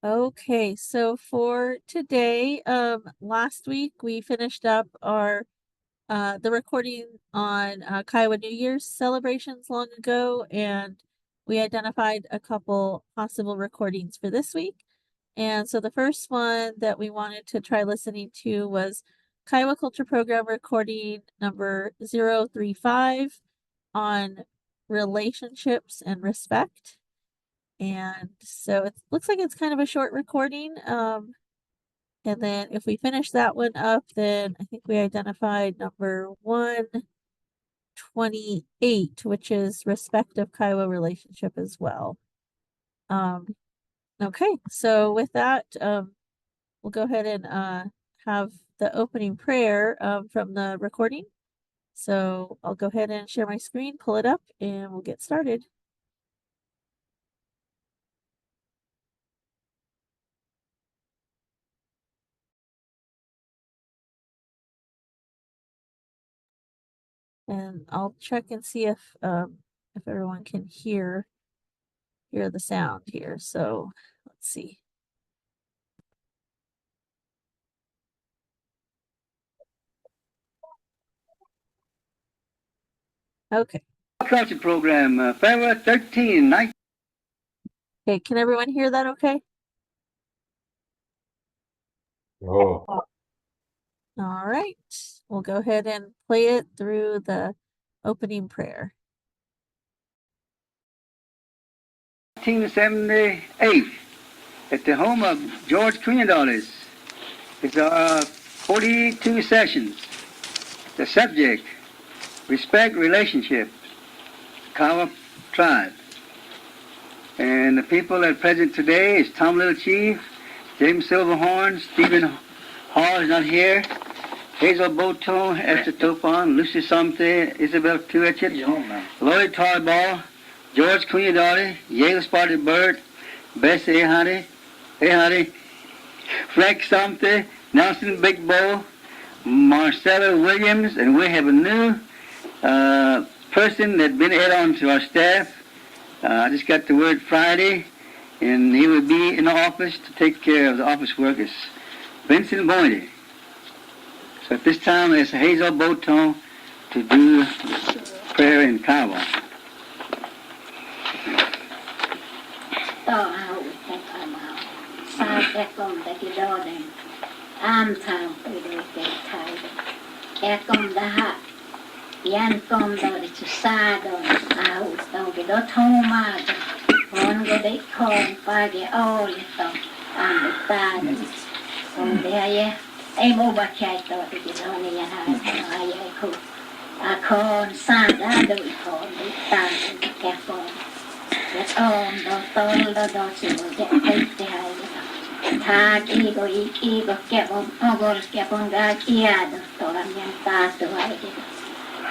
Okay, so for today, last week we finished up our the recording on Kiowa New Year's celebrations long ago, and we identified a couple possible recordings for this week. And so the first one that we wanted to try listening to was Kiowa Culture Program recording number 035 on relationships and respect. And so it looks like it's kind of a short recording. And then if we finish that one up, then I think we identified number 128, which is respect of Kiowa relationship as well. Okay, so with that, we'll go ahead and have the opening prayer from the recording. So I'll go ahead and share my screen, pull it up, and we'll get started. And I'll check and see if everyone can hear the sound here. So let's see. Okay. Culture Program, February 13, 19. Okay, can everyone hear that okay? Oh. All right. We'll go ahead and play it through the opening prayer. 1978, at the home of George Community Elders. It's our 42 sessions. The subject, respect relationships, Kiowa tribe. And the people that are present today is Tom Little Chief, James Silverhorn, Stephen Hall is not here, Hazel Boton, Esther Topon, Lucy Sumte, Isabel Tuichet, Lloyd Tarball, George Community Daughter, Yale Spotted Bird, Bess Ehari, Frank Sumte, Nelson Big Bow, Marcella Williams, and we have a new person that's been added on to our staff. I just got the word Friday, and he will be in the office to take care of the office workers. Vincent Boynton. So at this time, it's Hazel Boton to do prayer in Kiowa. Yan kom då det så sa då då det då toma hon går det kom page all då det om det är en obakat då det då ni här jag ko kon sa då kom det kom det om då då så det här tag ego ke ogol ke bonga kia då yan ta då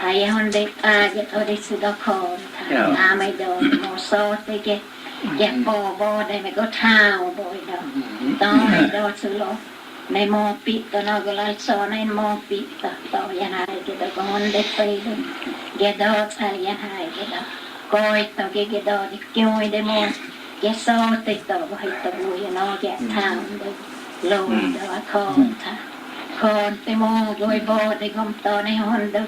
I honde get or this the call. I may do more so they get board they may go town boy down do too low. They more beat the nuggle like so and more beat the yan I get the gun they pay them. Get dogs yan I get up. Go it to get dog give them more. Get so they the white the you know get town the low the call. Call them all go board they come down a Honda.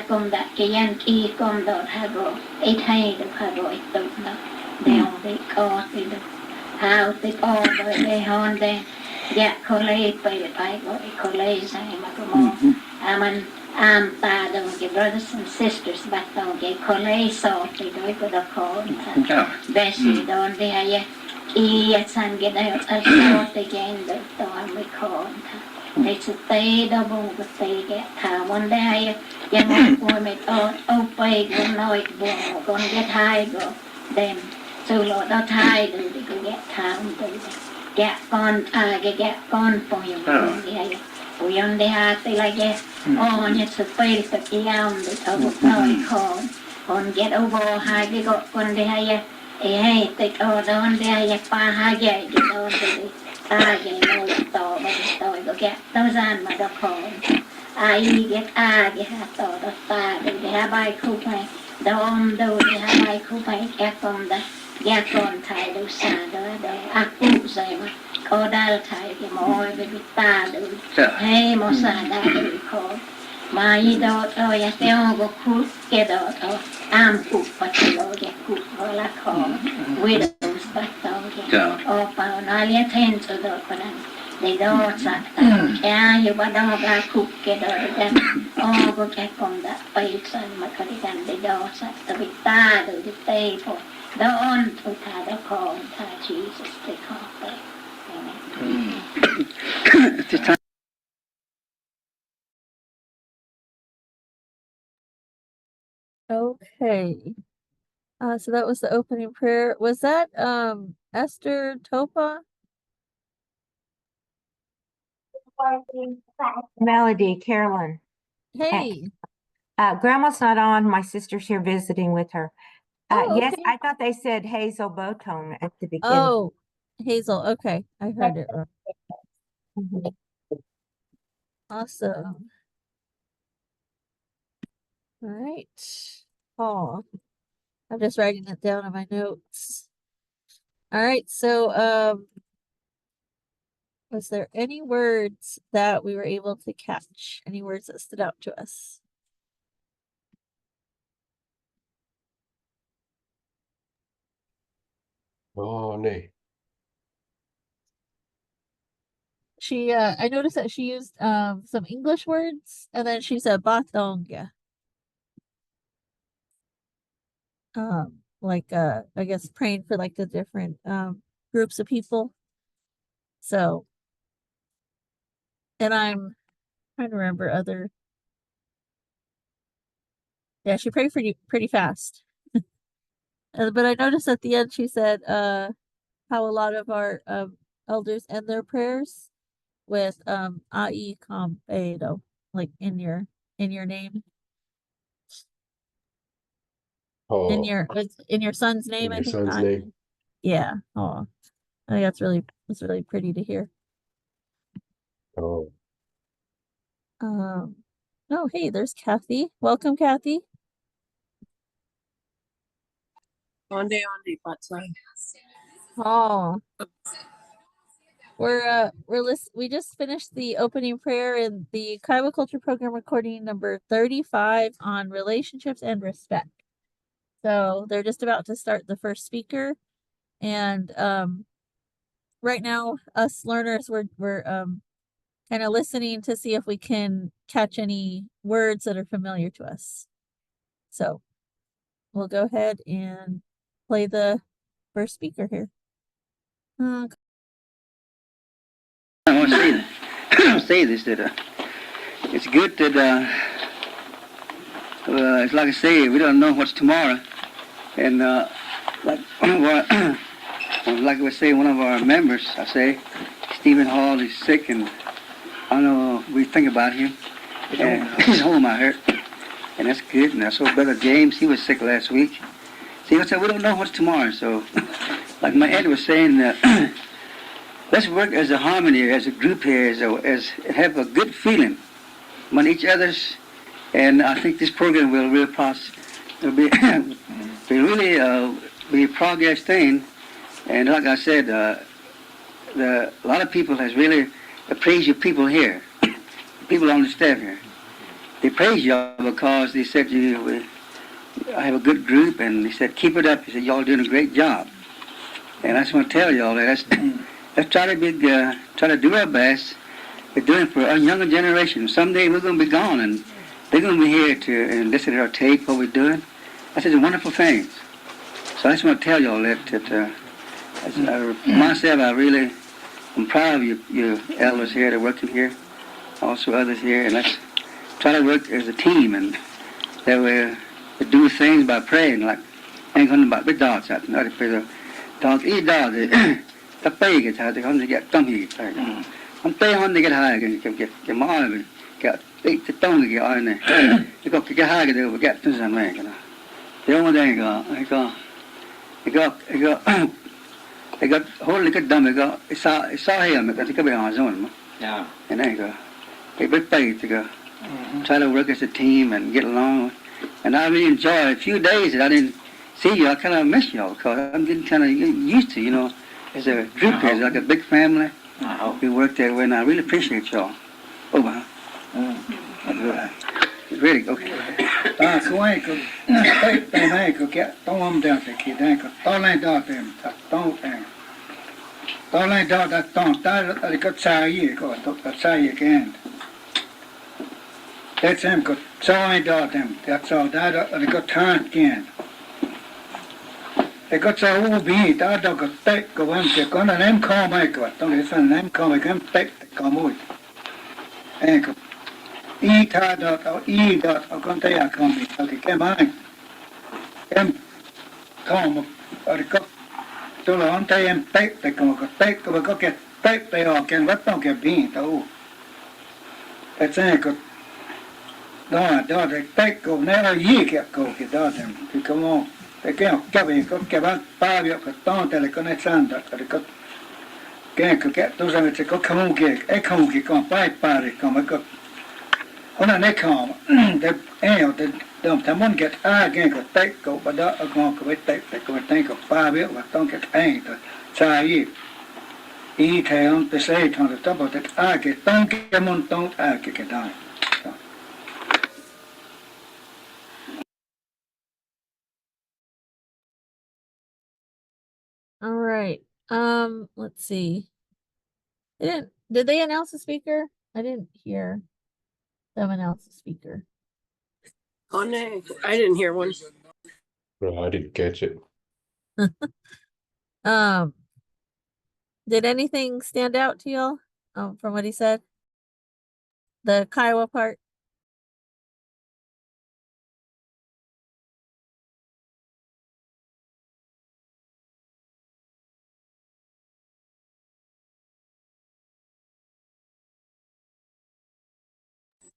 Kom da ke yan ki kom da ha go it hay da ha go it da de on de ko de how de all de hon de ya ko le pa go ko le sa ma ko mo aman am ta da ke brothers and sisters but da ke ko le so de do ko da ko besi don de ha ya I at san ge da a so de gen da am ko they stay the bone to stay get thảo one day ya một mày ô pay con nói buồn con get high go them so lo đó thai được thì con get thảo từ get con for you yeah we on the heart they like yes oh it's a face that you down the top of con get over high they got con they hay hey they go down there ya pa high get down cái nồi tàu mà tàu có cái tàu gian mà đọc khổ ai cái cái hạt tàu đọc ta để cái bài khu phải đom đâu để bài khu phải cái con đó ya con thai đâu xa đó đâu ác cụ dày mà có đal thai cái mồi với bị ta đâu hay mà xa đã đâu khó mà y đó thôi ya teo có cút cái đó thôi am cụ bắt đầu cái cụ gọi là khó widows bắt đầu cái ở vào nó liên thêm cho đó con anh để đó sát ya yêu bắt đầu là cụ cái đó cái có cái con đã bay sang mà cái đàn để đó sát tới bị ta đâu đi tây thôi đó on thôi thà đó còn thà Jesus để khó tới Okay. So that was the opening prayer. Was that Esther Topa? Melody, Carolyn. Hey. Grandma's not on. My sister's here visiting with her. Oh, Yes, okay. I thought they said Hazel Botone at the beginning. Oh, Hazel. Okay, I heard it wrong. Mhm. Awesome. All right. Oh, I'm just writing it down in my notes. All right. So, was there any words that we were able to catch? Any words that stood out to us? Oh, nee. I noticed that she used some English words, and then she said batong. Like I guess praying for like the different groups of people. So, and I'm trying to remember other. Yeah, she prayed pretty fast. But I noticed at the end she said how a lot of our elders end their prayers with ai compedo, like in your name, Oh, in your son's name. in I your think. son's name. Yeah. Oh, I think that's really pretty to hear. Oh, Oh, hey, there's Kathy. Welcome, Kathy. Onde, Patsy. Oh, we just finished the opening prayer in the Kiowa Culture Program recording number 35 on relationships and respect. So they're just about to start the first speaker, and right now us learners we're kind of listening to see if we can catch any words that are familiar to us. So we'll go ahead and play the first speaker here. I want to say this that it's good that it's like I say, we don't know what's tomorrow, and like one of our like we say, one of our members, I say, Stephen Hall is sick, and I don't know. We think about him. He's home, I heard, and that's good. And I saw Brother James; he was sick last week. See, I said we don't know what's tomorrow, so like my aunt was saying. Let's work as a harmony, as a group here, as have a good feeling among each other's, and I think this program will really be a progress thing. And like I said, a lot of people has really praised you people here, people on the staff here. They praise y'all because they said I have a good group, and they said keep it up. They said y'all doing a great job, and I just want to tell y'all that let's try to do our best. We're doing it for our younger generation. Someday we're going to be gone, and they're going to be here to listen to our tape, what we're doing. That's such a wonderful thing. So I just want to tell y'all that myself, I'm proud of you elders here that are working here, also others here, and let's try to work as a team, and that we do things by praying, like ain't going to be dogs out there. Dogs eat dogs. The pay gets high, they come to get dummy. I'm paying on to get high, get more, get the tongue get on there. You got to get high, they will get to some way. The only thing they got holy good dumb, it's all him because he could be on his own. Yeah. And they go, they pay to go try to work as a team and get along. And I really enjoyed a few days that I didn't see you. I kind of miss y'all because I'm getting kind of used to, you know, as a group here, it's like a big family. We work that way, and I really appreciate y'all. Oh, wow. Really? Okay. That's him got sawing dot him. That's all that they got turn again. They got so all be that dog got take go on to go on them call my god. Don't listen them call my come take the come out. And go eat dot or eat dot or come take a come. Okay, come on. Em come or the cup. So on tay em take the come go get take they all can what don't get bean though. That's it. Đó, để tách cổ này là gì kìa cổ kìa đó thì come on. Để cái học cái ba việc cái to để lại cái này sang đó cái tôi rằng sẽ có không kìa còn ba rồi còn mấy cái hôm nay này không để để đồng tham môn cái cái tách cổ bắt đó còn cái tách cái ba việc và to cái đó sai gì ý theo tôi sẽ thằng đó bảo cái tông cái môn tông cái đó. All right. Let's see. Did they announce a speaker? I didn't hear them announce a speaker. Oh, no, I didn't hear one. No, I didn't catch it. Did anything stand out to y'all from what he said? The Kiowa part?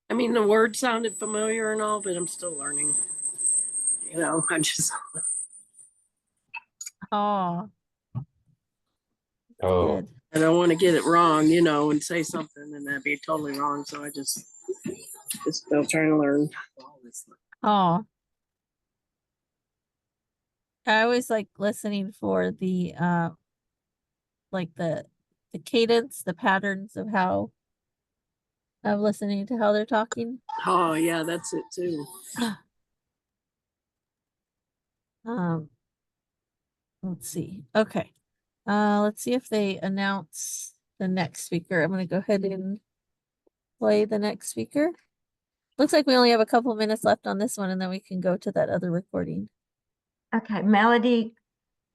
I mean, the word sounded familiar and all, but I'm still learning. You know, I just, Oh, Oh, good. I don't want to get it wrong, you know, and say something and that'd be totally wrong. So I just still trying to learn. Oh. I always like listening for the like the cadence, the patterns of listening to how they're talking. Oh, yeah, that's it too. Let's see. Okay. Let's see if they announce the next speaker. I'm gonna go ahead and play the next speaker. Looks like we only have a couple minutes left on this one, and then we can go to that other recording. Okay, Melody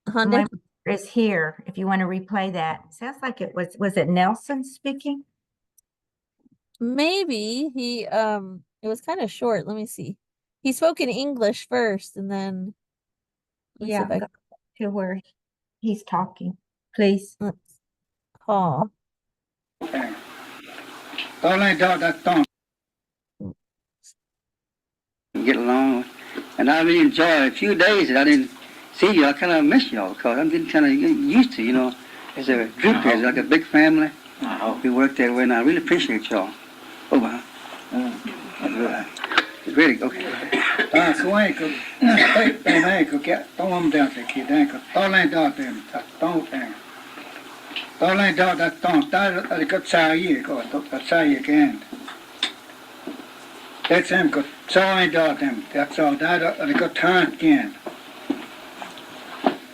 Hyundai? is here if you want to replay that. Sounds like it was it Nelson speaking? Maybe he it was kind of short. Let me see. He spoke in English first, and then Yeah, go to where he's talking, please. Oh. Get along, and I really enjoy a few days that I didn't see you. I kind of miss y'all because I'm getting kind of used to, you know, as a group here, it's like a big family. We work that way, and I really appreciate y'all. Oh, wow. Really? Okay. That's him got sawing dot him. That's all that they got turn again.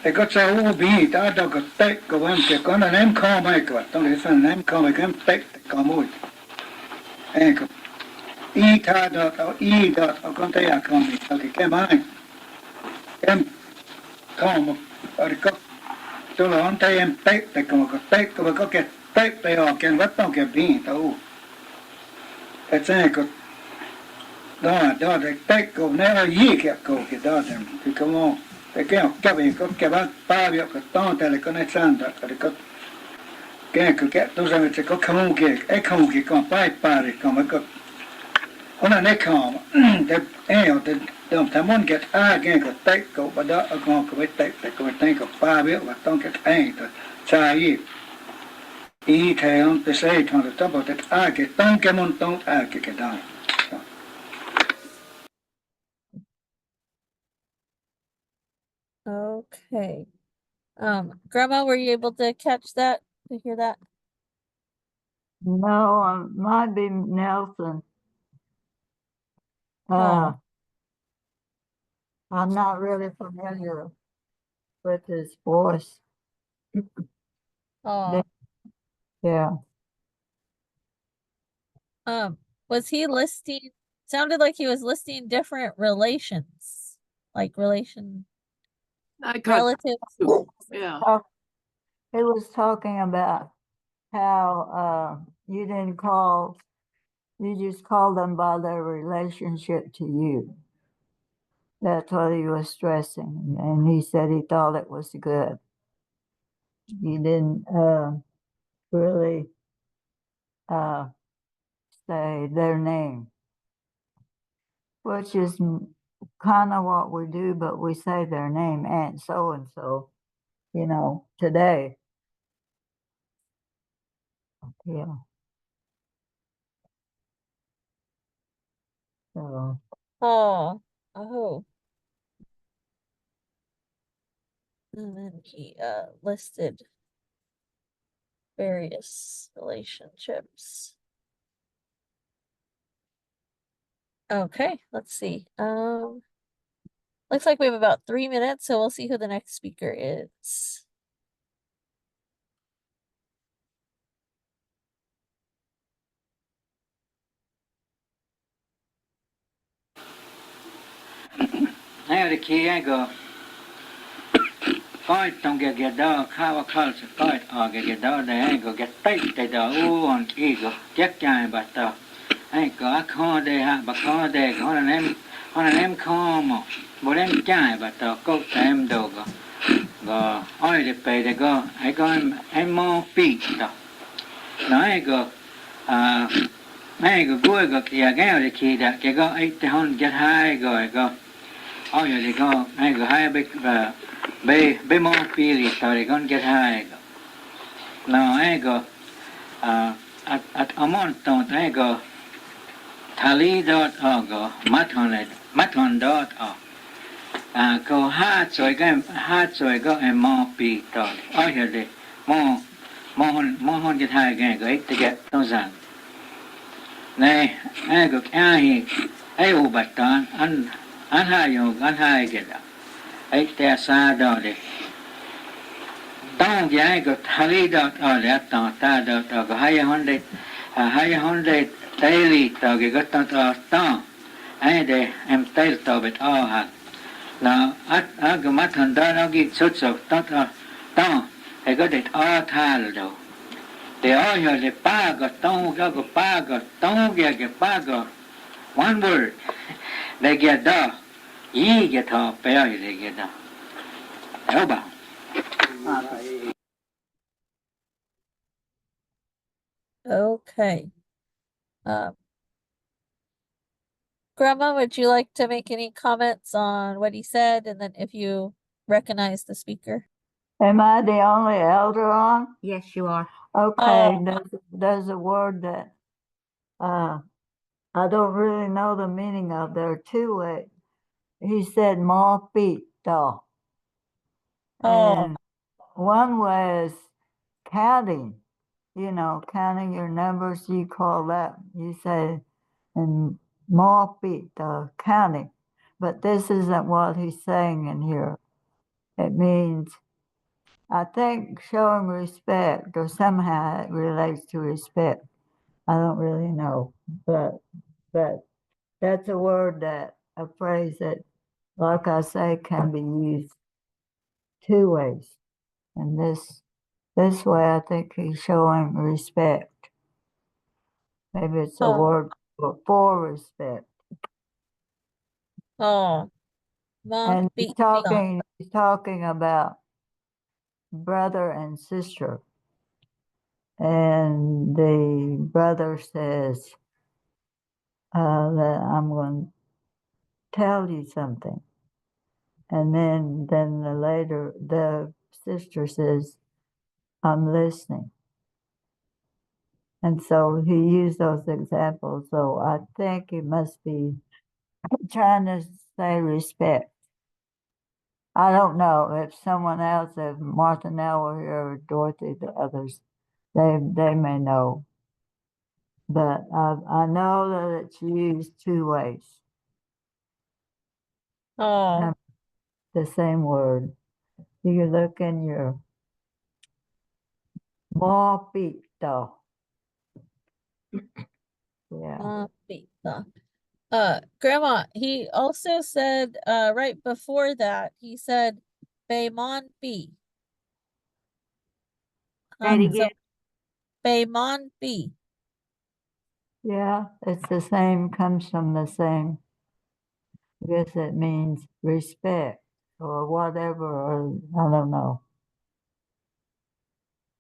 They got so all be that dog got take go on to go on them call my god. Don't listen them call my come take the come out. And go eat dot or come take a come. Okay, come on. Em come or the cup. So on tay em take the come go get take they all can what don't get bean though. That's it. Đó, để tách cổ này là gì kìa cổ kìa đó thì come on. Để cái học cái ba việc cái to để lại cái này sang đó cái tôi rằng sẽ có không kìa còn ba rồi còn mấy cái hôm nay này không để đồng tham môn cái cái tách cổ bắt đó còn cái tách cái ba việc và to cái đó sai gì ý theo tôi sẽ thằng đó bảo cái tông cái môn tông cái đó. Okay. Grandma, were you able to catch that, to hear that? No, it might be Nelson. Oh. I'm not really familiar with his voice. Oh. Yeah. Was he listing, sounded like he was listing different relations, like I caught relatives. two. Yeah. He was talking about how you just called them by their relationship to you. That's what he was stressing. And he said he thought it was good. You didn't really say their name, which is kind of what we do, but we say their name, Aunt so and so, today. Yeah. So, Oh. Oh. And then he listed various relationships. Okay, let's see. Looks like we have about 3 minutes, so we'll see who the next speaker is. Now the key go. Fight don't get dog, Kiowa culture, fight or get dog, they go get tight, they do, on ego, get guy, but I go, I call they have, but call they go on an em come, but em guy, but go to em dog, go, all the pay, they go, I go, em more feet, now I go, go, kia, the key that, go, 800 get high, go, oh, yeah, they go, I go, high, big, be more pili tari gon get high. Now I go at amonton I go tali.org maton.org. Go hard so I go and more pi tari. Oh here de more get high again go to get tozan. Nay I go ahi I ubatan an high get. I te sa de. Don't get go tali dot or that dot or go high hundred daily dog got to and I'm tail to it all had. Now I go matan dog get such of dot I got it all tile though. They all hear the pago, don't get pago. One word. They get dog. Ye get off, they get dog. How about? Okay. Grandma, would you like to make any comments on what he said, and then if you recognize the speaker? am I the only elder on? Yes, you are. Okay, there's a word that I don't really know the meaning of. There are two ways. He said more feet, though. And one was counting, counting your numbers. You call that, you say, and more feet, counting. But this isn't what he's saying in here. It means, I think, showing respect, or somehow it relates to respect. I don't really know, but that's a phrase that, like I say, can be used two ways. And this way, I think he's showing respect. Maybe it's a word for respect. Oh, And he's talking about brother and sister. And the brother says that I'm going to tell you something. And then the sister says, I'm listening. And so he used those examples. So I think he must be trying to say respect. I don't know if someone else, if Martha Nell were here or Dorothy, the others, they may know. But I know that it's used two ways. Oh, The same word. You look in your mopito. Yeah. pizza. Grandma, he also said, right before that, he said, Baymon B. Say it So again. Baymon B. Yeah, it's the same, comes from the same. I guess it means respect or whatever, or I don't know.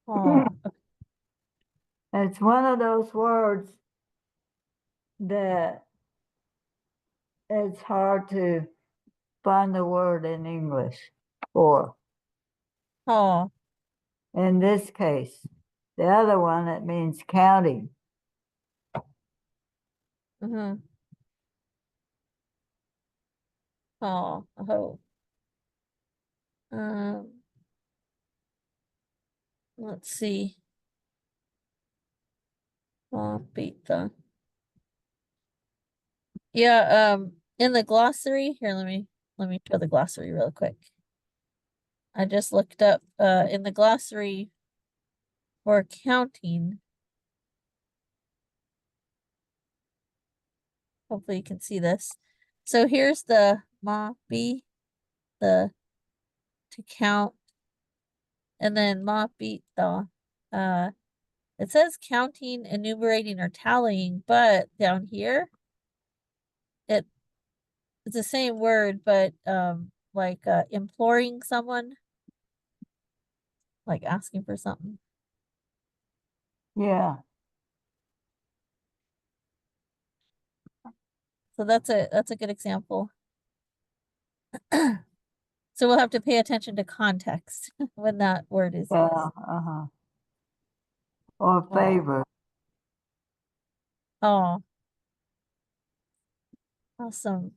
Oh, It's one of those words that it's hard to find the word in English for. oh, In this case, the other one, it means county. mm-hmm. Oh. Um, let's see. Pizza. Yeah, in the glossary, here, let me show the glossary real quick. I just looked up, in the glossary for counting. Hopefully you can see this. So here's the mapi, the to count, and then mapito. It says counting, enumerating, or tallying, but down here, it's the same word, but like imploring someone, like asking for something. Yeah. So that's a good example. So we'll have to pay attention to context when that word is Yeah. used. Or Oh. favor. Oh, awesome.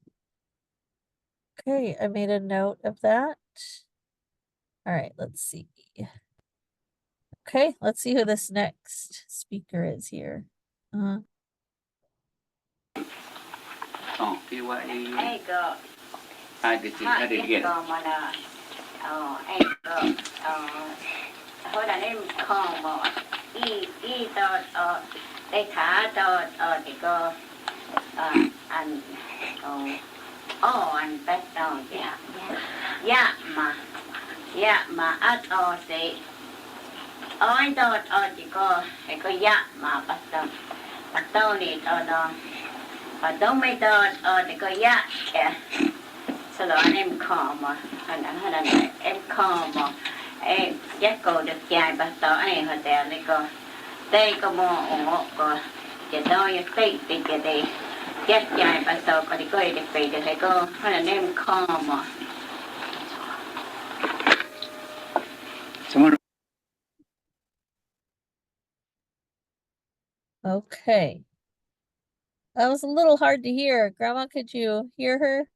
Okay, I made a note of that. All right, let's see. Okay, let's see who this next speaker is here. Kiowa Ai có I did again. có mà là ai có hồi là em không mà y đó đây thả đó thì có anh anh bắt đầu dạ mà thì anh đó thì có dạ mà bắt đầu thì đó don't make the go yeah. So em calm em calm em giác cô được dài bắt đầu anh hồi đây có mua có chỉ đôi cái cái đây giác dài bắt đầu có đi coi được về được hay cô em calm Okay. That was a little hard to hear. Grandma, could you hear her?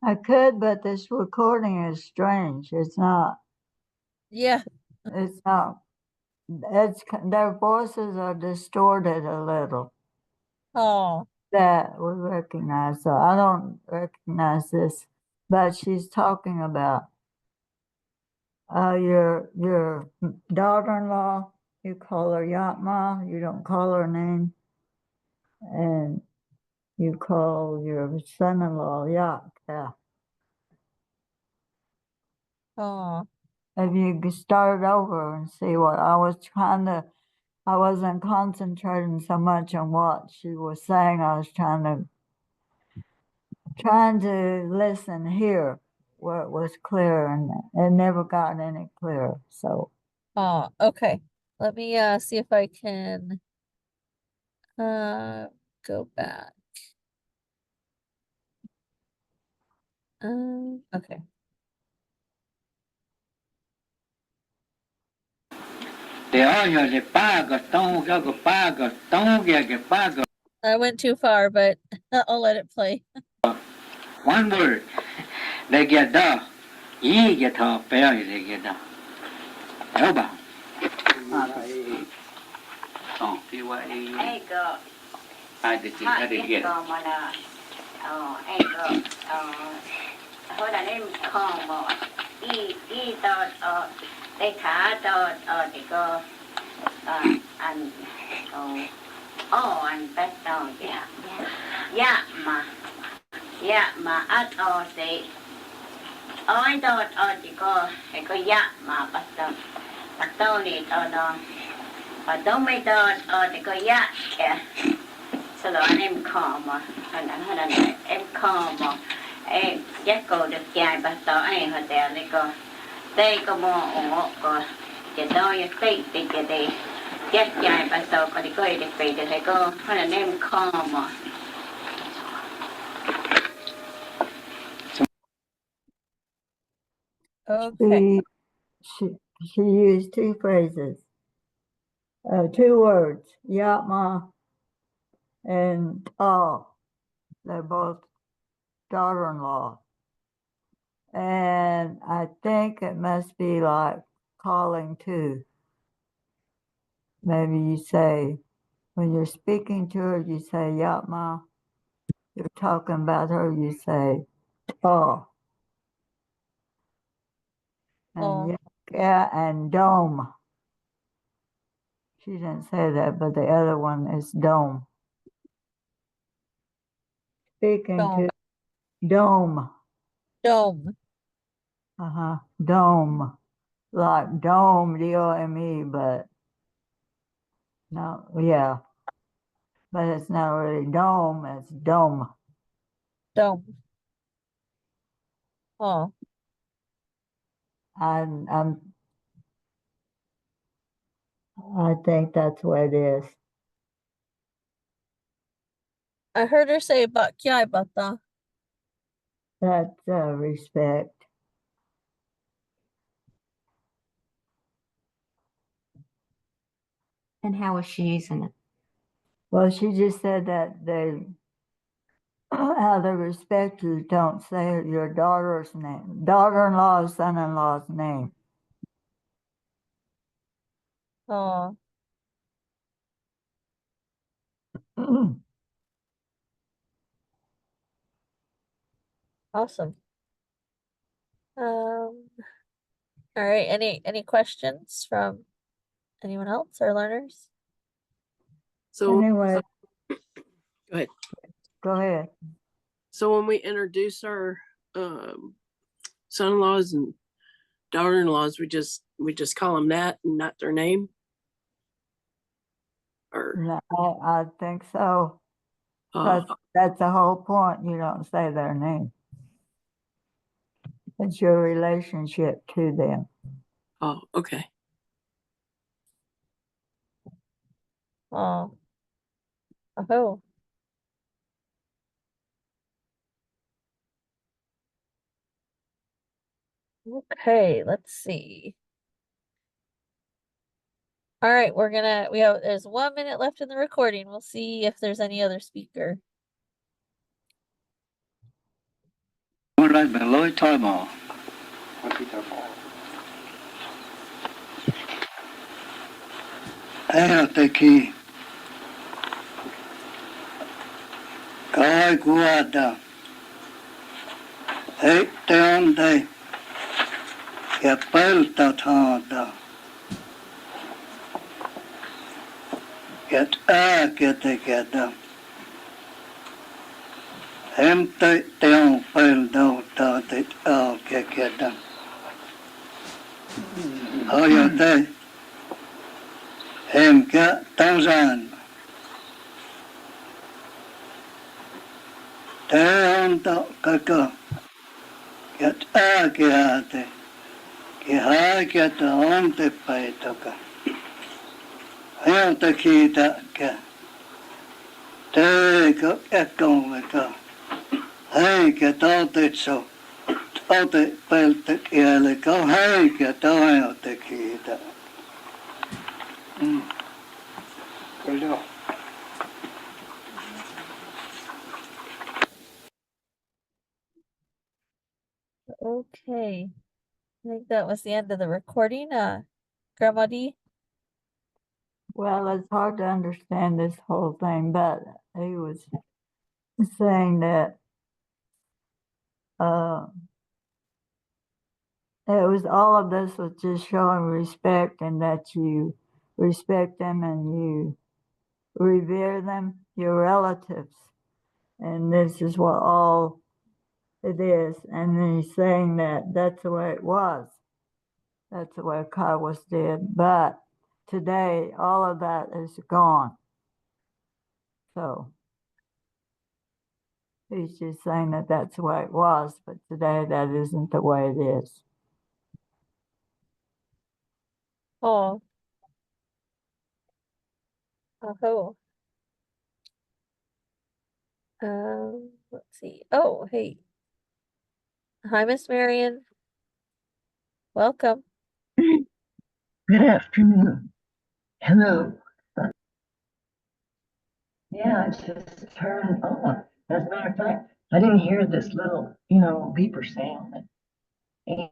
I could, but this recording is strange. It's not. Yeah. It's not. Their voices are distorted a little. Oh. That we recognize. So I don't recognize this, but she's talking about your daughter-in-law. You call her Yatma. You don't call her name, and you call your son-in-law Yak. Yeah. Oh. If you start over and see what I wasn't concentrating so much on what she was saying. I was trying to listen here where it was clear, and it never got any clearer. So. Oh, okay. Let me see if I can go back. Okay. I went too far, but I'll let it play. One word. They get da. Yi get to fair is get down. Elba. Oh, you were Ai go. I did get. Go mà nè. Ai go. Hồi là em con mà. Y tao để thả tao thì có anh anh bắt tao dạ mà ăn thì ôi tao thì có dạ mà bắt tao thì tao đó tao mấy tao thì có dạ sau đó anh em khó mà anh em khó mà em chắc cô được dài bắt tao anh họ đèo này có đây có mò ổ có chỉ đôi cái thì chắc dài bắt tao có đi coi được về thì có anh em khó mà Okay. She used two phrases, two words, Yatma and They're both daughter-in-law. And I think it must be like calling to. Maybe you say, when you're speaking to her, you say Yatma. You're talking about her, you say oh. And yeah, and dome. She didn't say that, but the other one is dome. Speaking to dome. Dome. Dome. Like dome, D-O-M-E, but no, yeah. But it's not really dome, it's dome. Dome. Oh. I think that's what it is. I heard her say Bakyai Bata. That's respect. And how was she using it? Well, she just said that they, out of respect, you don't say your daughter's name, daughter-in-law, son-in-law's name. Oh. Awesome. All right. Any questions from anyone else or learners? So Anyway, go ahead. go ahead. So when we introduce our son-in-laws and daughter-in-laws, we just call them that and not their name. Or No, I think so. That's the whole point. You don't say their name. It's your relationship to them. oh, okay. Oh. Oh. Okay, let's see. All right, there's 1 minute left in the recording. We'll see if there's any other speaker. One right below Toyball. Ai te ki kai kuada ai te onde ke pelta thada get a get te geta em te on pel do ta te a ke geta oh te em ke tangzan te on ta ka get a ke ate ke ha ke ta on te pai to ka ai te ki ta ke te ka ekon ka ai ke ta te so ta te pel te ke le ka ai ke ta ai te ki ta Hello. Okay. I think that was the end of the recording. Grandma D. Well, it's hard to understand this whole thing, but he was saying that it was all of this was just showing respect, and that you respect them and you revere them, your relatives. And this is what all it is. And he's saying that that's the way it was. That's the way Kiowa did. But today, all of that is gone. So he's just saying that that's the way it was. But today, that isn't the way it is. Oh. Oh. Let's see. Oh, hey. Hi, Miss Marion. Welcome. Good afternoon. Hello. Yeah, it's just turned on. As a matter of fact, I didn't hear this little, beeper sound. And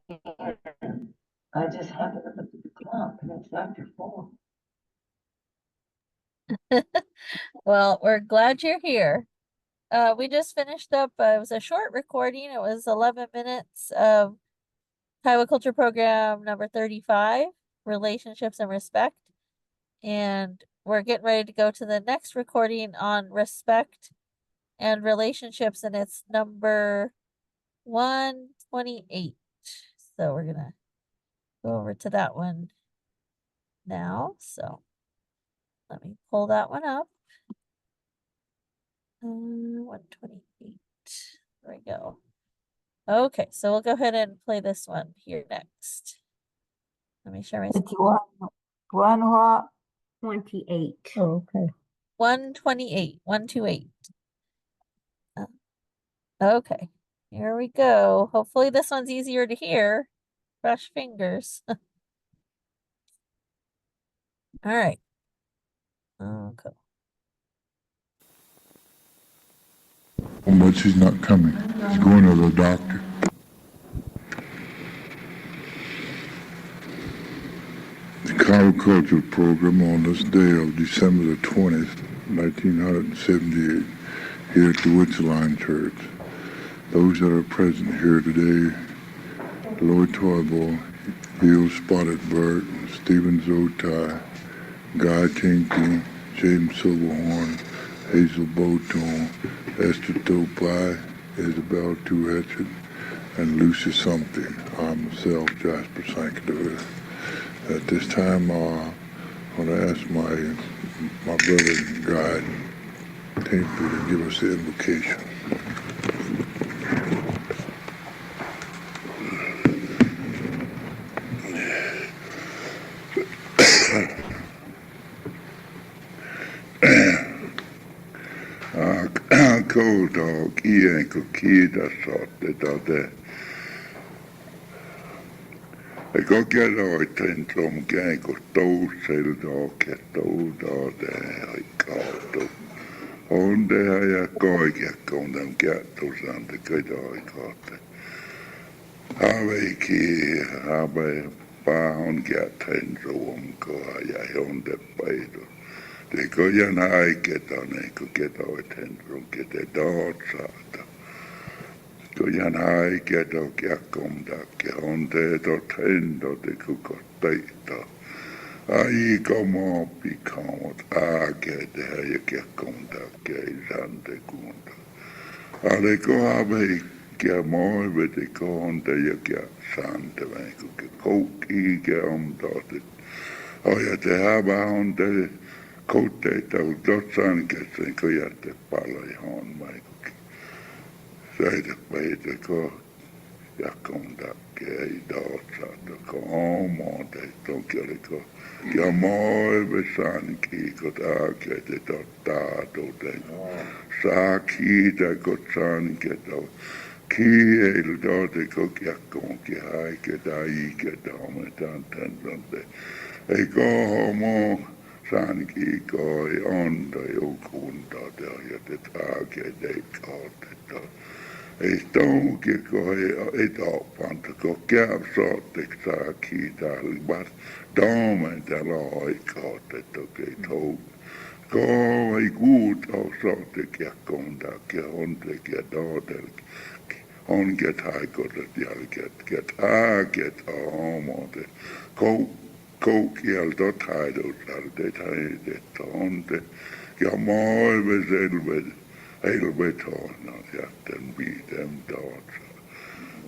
I just happened to look at the clock and it's after 4. Well, we're glad you're here. We just finished up, it was a short recording. It was 11 minutes of Kiowa Culture Program number 35, Relationships and Respect. And we're getting ready to go to the next recording on respect and relationships, and it's number 128. So we're gonna go over to that one now. So let me pull that one up. 128. There we go. Okay, so we'll go ahead and play this one here next. Let me share my It's one what? 28. Oh, okay. 128. 128. Okay, here we go. Hopefully this one's easier to hear. Brush fingers. All right. Okay. But she's not coming. She's going to the doctor. The Kiowa Culture Program on this day of December the 20th, 1978, here at the Witzeline Church. Those that are present here today, Lloyd Toybo, Hill Spotted Bird, Stephen Zotai, Guy Tinky, James Silverhorn, Hazel Bowtone, Esther Topai, Isabel Tuhetchet, and Lucy Something. I'm myself, Jasper Sankador. At this time, I'm going to ask my brother and guide, Tinky, to give us the invocation. Cold dog, Ianko Kida Sot, I go get our tent from gang of those sail dog, get those dog, I called them. On there, I go get on them, get those on the good I got it. Have key, have a bound get tent from go, I on the bed. They go and I get on it, go get our tent from get the dog shot. Go and I get a come back on the tent of the cook data. I come up become I get there, you get come back, and the gunda. I go have a get more with the go on the you get sand to make a coat, get on dotted. Oh, yeah, they have on the coat data, dots and gets and go at the pally on my say the way to go. Ja kom da i dag så att kommer det då ja moi besan kikot akete totta då det sa kita kotsan keto kiel då det ja kom ki haike da ike da med tanten det ei go homo san kiko i onda jo kunta det ja det akete kotto Ei tonki ko ei taapanta ko kärsaatek saa kiitää libat daamen täällä aikaa, että okei tou. Ko ei kuuta saatek ja kontakia on tekijä daadelki. On get haikotet jälket get ääket aamote. Koukieltot haidot jälket heidet on te. Ja maailme selvet. Helvetoina jätten viiden taatsa.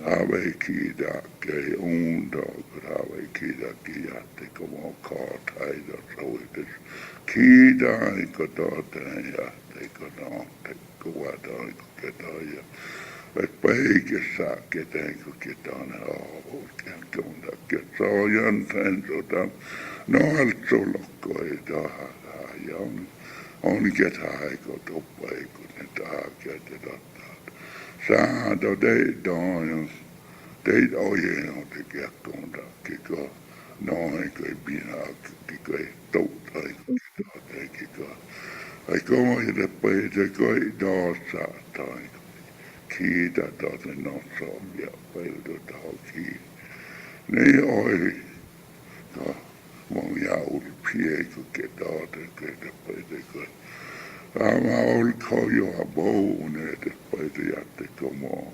Have kiitäkei uuntaakot, have kiitäkin jättikö mua kaataita soitus. Kiitäikö taateen jättikö naattikö vataikö ketään ja et peikessä ketenkö ketään haavut kertonta ketään sen sotan. No altsolokko ei tahaa ja on ketään eikö toppaikö. Saado teitä on, teitä ojeno tekee kontakkikaa. Noin kai minä kai toutta tekikää. Ai kohdata peitä kai taas tai kiitä taas nossa ja peiltä taaki. Ne oi ka mun jaulpie kun ketään tekee peitä kai. Mä olkoon jo aboune, että paita jättekö maa.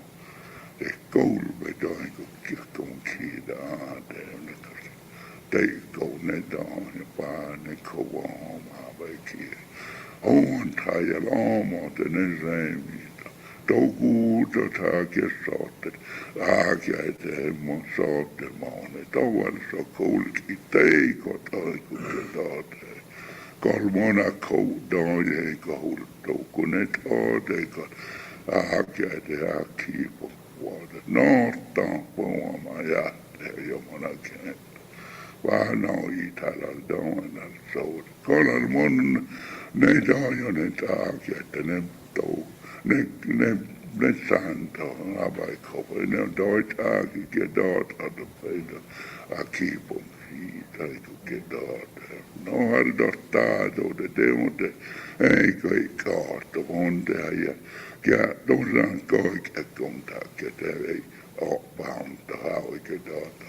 Te koulvedoin, kun kirkon kiitä aateen. Teikko ne taan ja paane kovaamaa vaikia. Oontai ja laamote ne reimiitä. Toukuuta taakia saattet. Aakia eteen mun saatte maane. Tavallissa koulki teikko taikko ketaateen. Kolmona koudaan ei kohduttu, kun ne taateikaan ääkäitä ja kiipokuota. Noottaan puhumaa jähtee jomana kenettä. Vähän on itällä doonal soud. Kolal mun ne taajonet ääkäitä, ne sääntöön avaikoon. Ne on doit ääkikin ja daata peitä kiipon siitä, eikö kedaata. No harjoittaa tuota teote, ei kai kaarto on tehdä ja tosiaan kaiken kontaktia ei ole pahamta oikein data.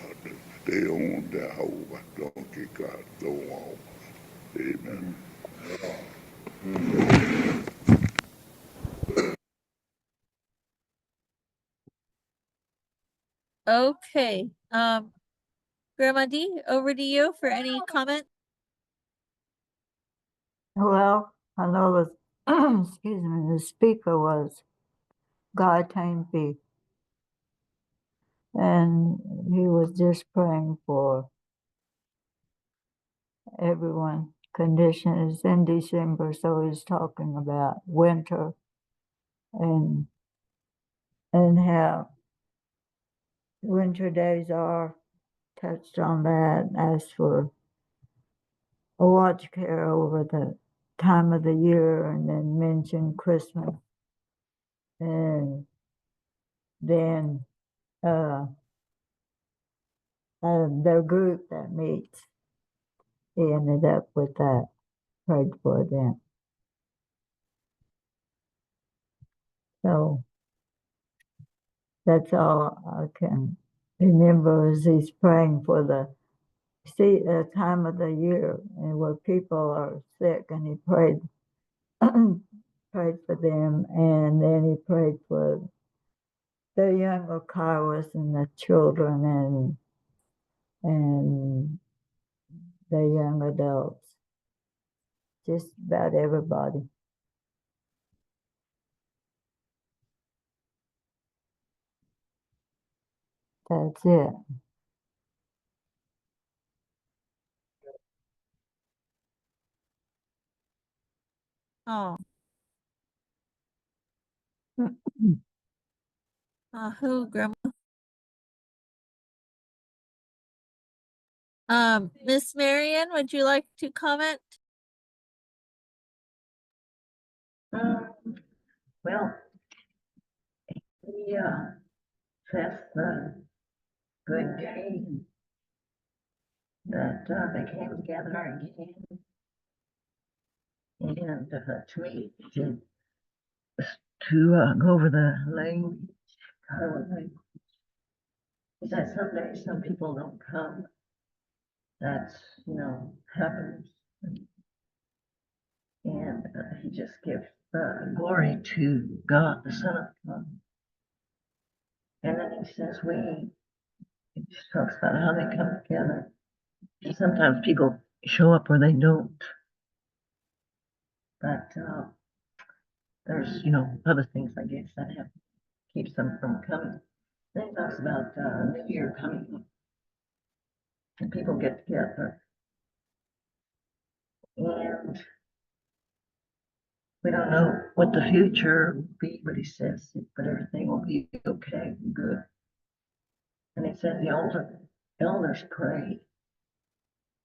Te on te hauvat onkin kaartoa. Amen. Okay. Grandma D, over to you for any comment. Well, I know the, excuse me, the speaker was God Tameby. And he was just praying for everyone. Condition is in December, so he's talking about winter and how winter days are. Touched on that, asked for a watch care over the time of the year, and then mentioned Christmas. And then their group that meets, he ended up with that, prayed for them. So that's all I can remember as he's praying for the time of the year and where people are sick, and he prayed prayed for them, and then he prayed for the younger Kiowas and the children and the young adults, just about everybody. That's it. Oh. Who, Grandma? Miss Marion, would you like to comment? Well, he that's the good day that they came together again and to meet to go over the language Kiowa language. He said some days some people don't come. That's, happens. And he just gives glory to God, the Son of God. And then he says he just talks about how they come together. And sometimes people show up or they don't. But there's, other things, I guess, that have keeps them from coming. Then he talks about New Year coming up. And people get together. And we don't know what the future will be, but he says, but everything will be okay, good. And he said the elders pray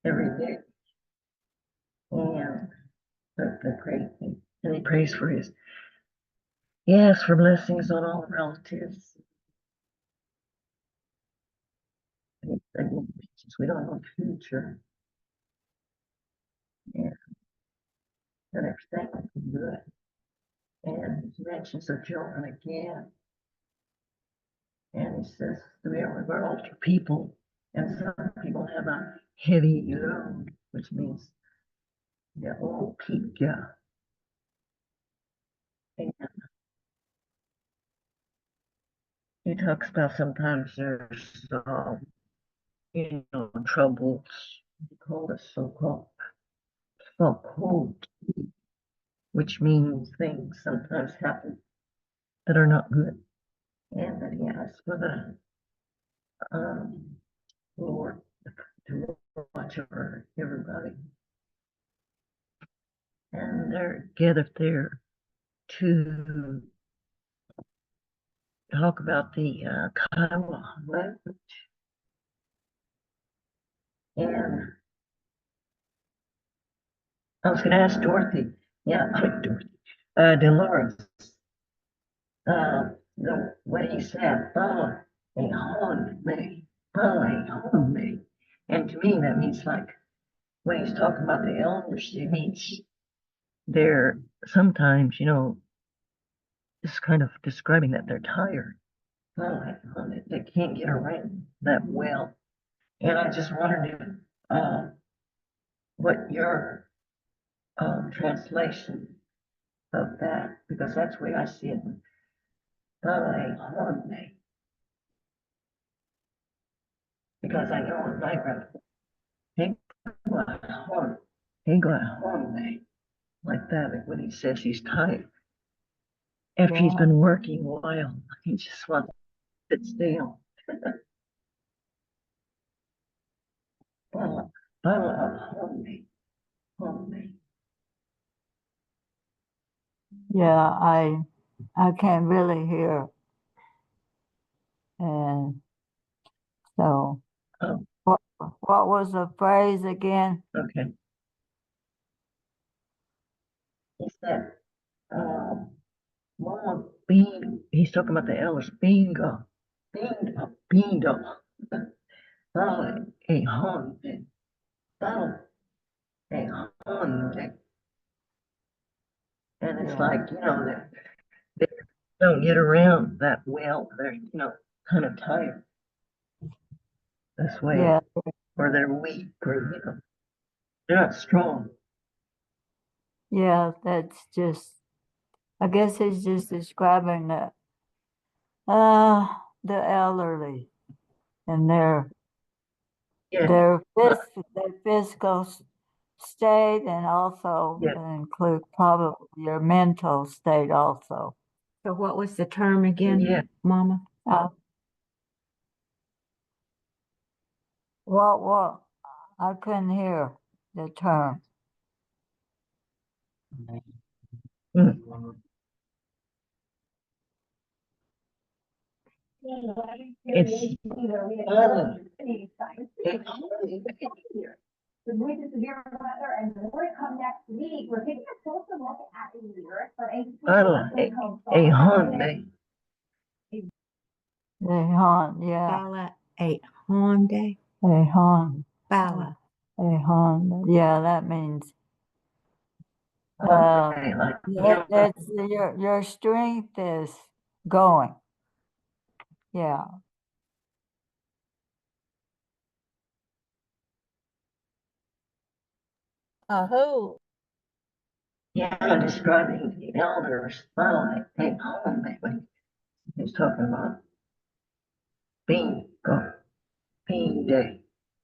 every day. And the great thing. And he prays for he asks for blessings on all relatives. And we don't know the future. And everything will be good. And he mentions the children again. And he says, we're older people, and some people have a heavy load, which means they're old people. And he talks about sometimes there's, troubles. He called it so-called which means things sometimes happen that are not good. And then he asks for the Lord to watch over everybody. And they're gathered there to talk about the Kiowa language. And I was going to ask Dorothy, Dolores, what he said, me. And to me, that means like when he's talking about the elders, it means they're sometimes, just kind of describing that they're tired. They can't get around that well. And I just wondered what your translation of that, because that's the way I see it. Because I know in my grandfather, like that, when he says he's tired. After he's been working a while, he just wants to sit still. Yeah, I can't really hear. And so Oh, what was the phrase again? okay. He said, Mama Bean, he's talking about the elders, bingo, Bala, a haunted, Bala, a haunted. And it's like, they don't get around that well. They're, kind of tired. This way, Yeah, or they're weak, or, they're not strong. yeah, that's just, I guess he's just describing the elderly and their Yeah, their physical state, and also yeah. include probably your mental state also. So what was the term again, Yeah. Mama? What? I couldn't hear the term. It's The voices of your mother, and more to come next week. We're taking a closer look at the lyrics for a Hyundai. Yeah. Bala a Hyundai. Bala. Yeah, that means Like, that's your strength is going. Yeah. Oh, Yeah, describing the elders, not like take home, maybe. He's talking about being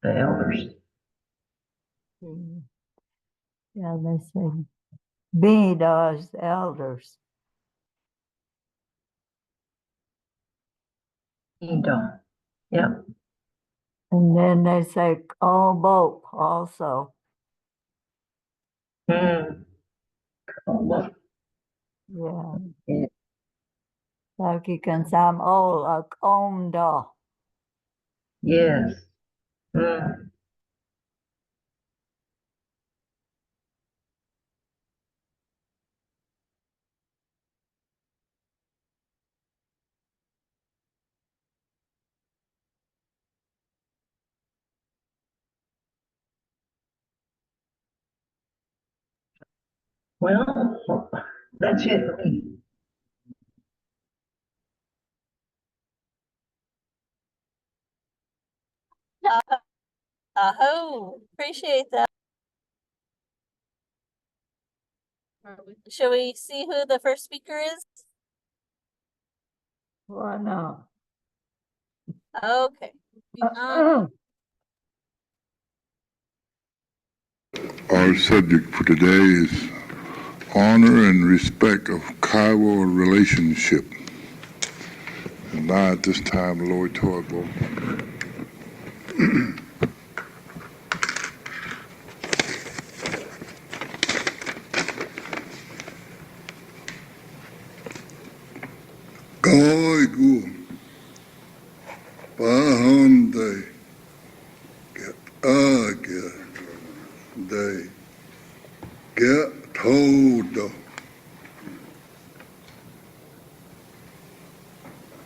the elders. Yeah, they say be those elders. Edom. Yeah. And then they say all both also. Mm. Oh, well, Yeah. yeah. Like you can say I'm old, like omda. Yes. Mm. Well, that's it for me. appreciate that. Shall we see who the first speaker is? Why not? Okay. Our subject for today is honor and respect of Kiowa relationship. And now at this time, Lloyd Toybo. Goigu, Bahonde, get they get told,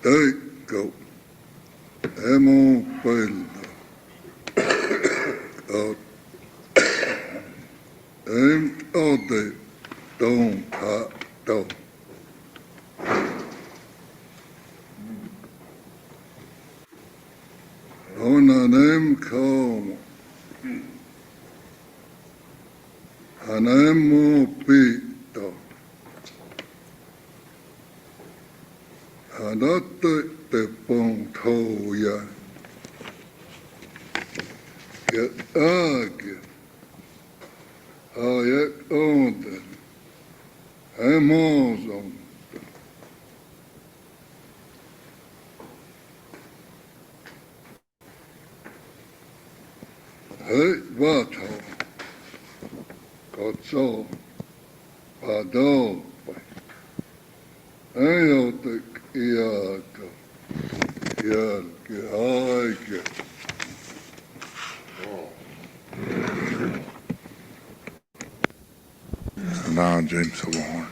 they go, emo fail, they don't hot, don't. Ona nem come, anemo pito, anate te pong toya, get agit, ayek onden, emozon. Hey, vato, kotso, pado, ayotek iaka, yalke, aike. Now, James Silverhorn.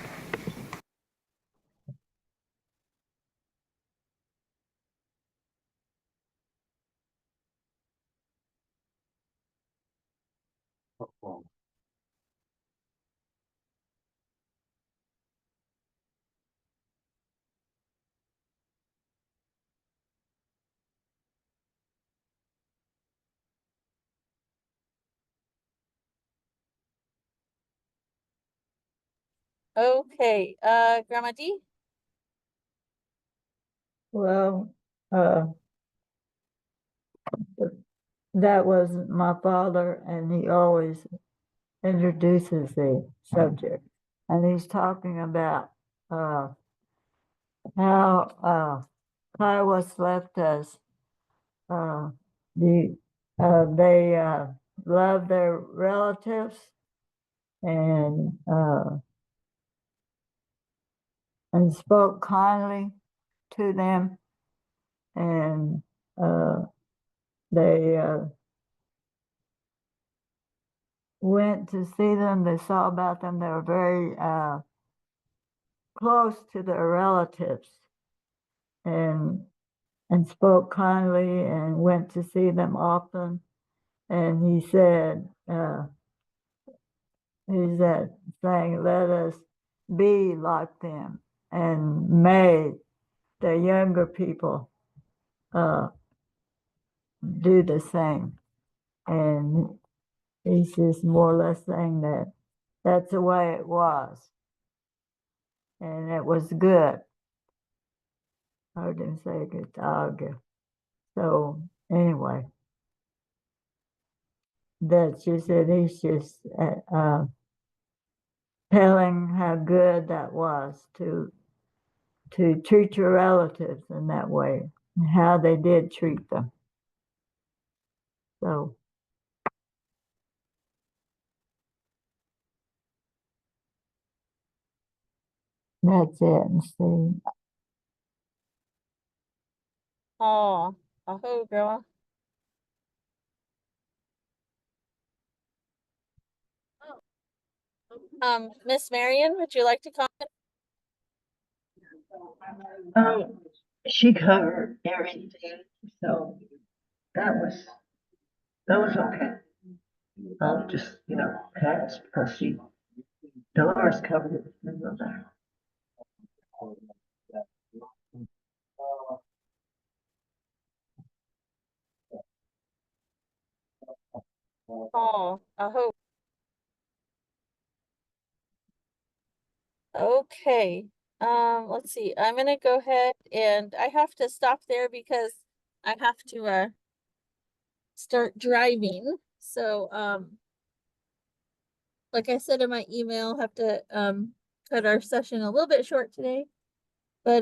Okay, Grandma D? Well, that was my father, and he always introduces the subject. And he's talking about how Kiowas left us. They love their relatives and spoke kindly to them, and they went to see them. They saw about them. They were very close to their relatives, and spoke kindly and went to see them often. And he said, saying, let us be like them and may the younger people do the same. And he's just more or less saying that that's the way it was. And it was good. I didn't say good dog. So anyway, that's just it. He's just telling how good that was to treat your relatives in that way, and how they did treat them. So that's it. And see, Oh, aho, girl. Miss Marion, would you like to comment? She covered everything, so that was okay. I'll just, pass because Dolores covered it. Oh, aho. Okay. Let's see. I'm gonna go ahead and I have to stop there because I have to start driving. So like I said in my email, have to cut our session a little bit short today. But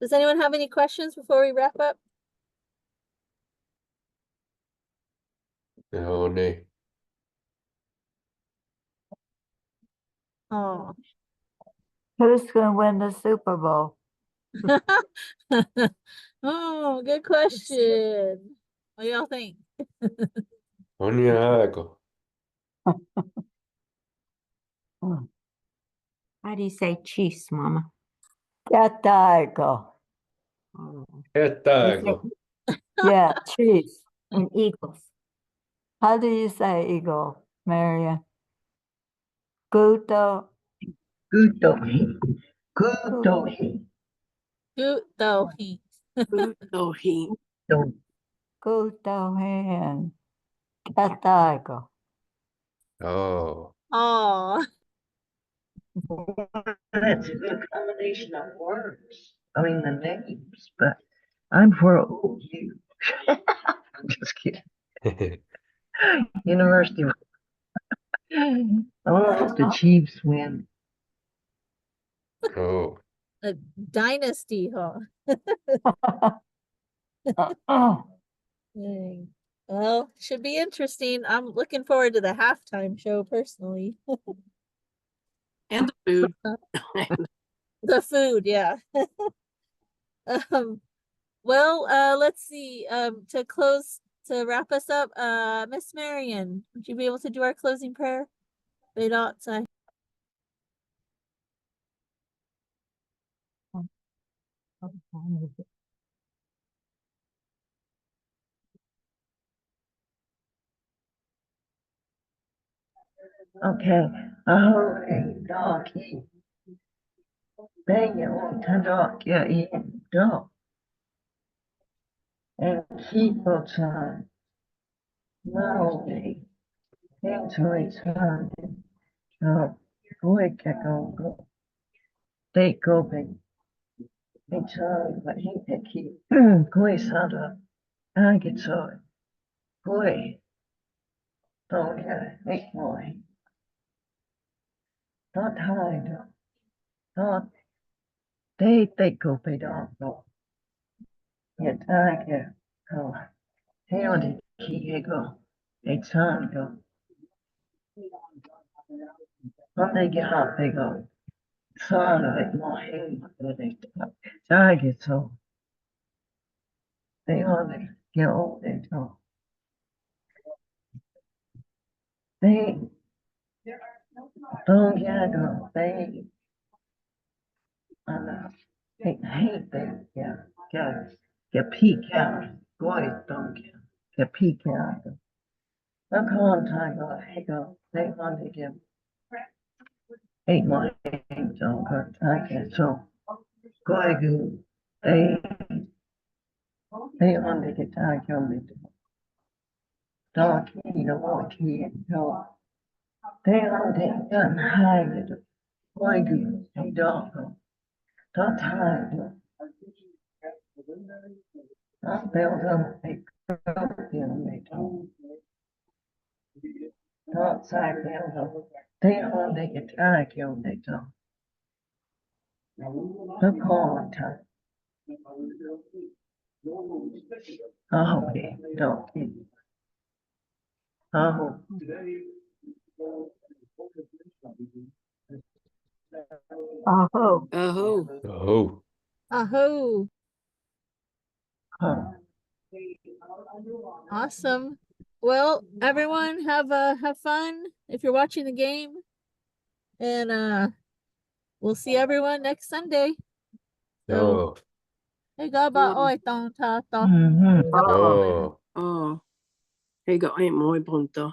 does anyone have any questions before we wrap up? No, nee. Oh. who's going to win the Super Bowl? Oh, good question. What do y'all think? On your aika. How do you say Chiefs, Mama? Kätäikö? Oh. Jättääkö? Yeah, Chiefs. And Eagles. How do you say eagle, Marion? Guto. Gutohi. Gutohi. Gutohi. Gutohi. Gutohi. Kätäikö? Oh. Oh. That's a good combination of words. I mean, the names, but I'm for OU. I'm just kidding. University. I hope the Chiefs win. Oh. A dynasty, huh? Dang. Well, should be interesting. I'm looking forward to the halftime show personally. And the food. The food, yeah. Well, let's see. To wrap us up, Miss Marion, would you be able to do our closing prayer? Vedot, Okay. Ahoy, doggy. Bang it on the dog, yeah, eating dog. And keep on slowly into returning. Boy, go. They go big. They try, but he keep. Boy, sada. I get so. Boy, don't get it. Make boy. Not hide. Not. They go big dog. No. Yet I get. Oh. Hey, on the key, go. They try, go. When they get up, they go. Son of it, my hand, they get so. They only get old, they go. They don't get go. They, they hate them, get peak out. Boys don't get peak out. The contact go, hey go, they want to get 8 months on contact, so go, they Te on de ke ta kyo me to. Da ki no mo ki no. Te on de kan hai me to. Why good? Te da. Da tai do. Da bel dum me kyo me to. Da sai bel dum. Te on de ke ta kyo me to. Da ko ta. Oh, okay. Don't. Oh. Aho. Oh, Oh. Aho. Huh. Awesome. Well, everyone have fun if you're watching the game. And we'll see everyone next Sunday. So Oh. hey gaba oi tong ta ta. Mm-hmm. Oh. oh. He got ain't my punto.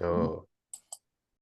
Oh.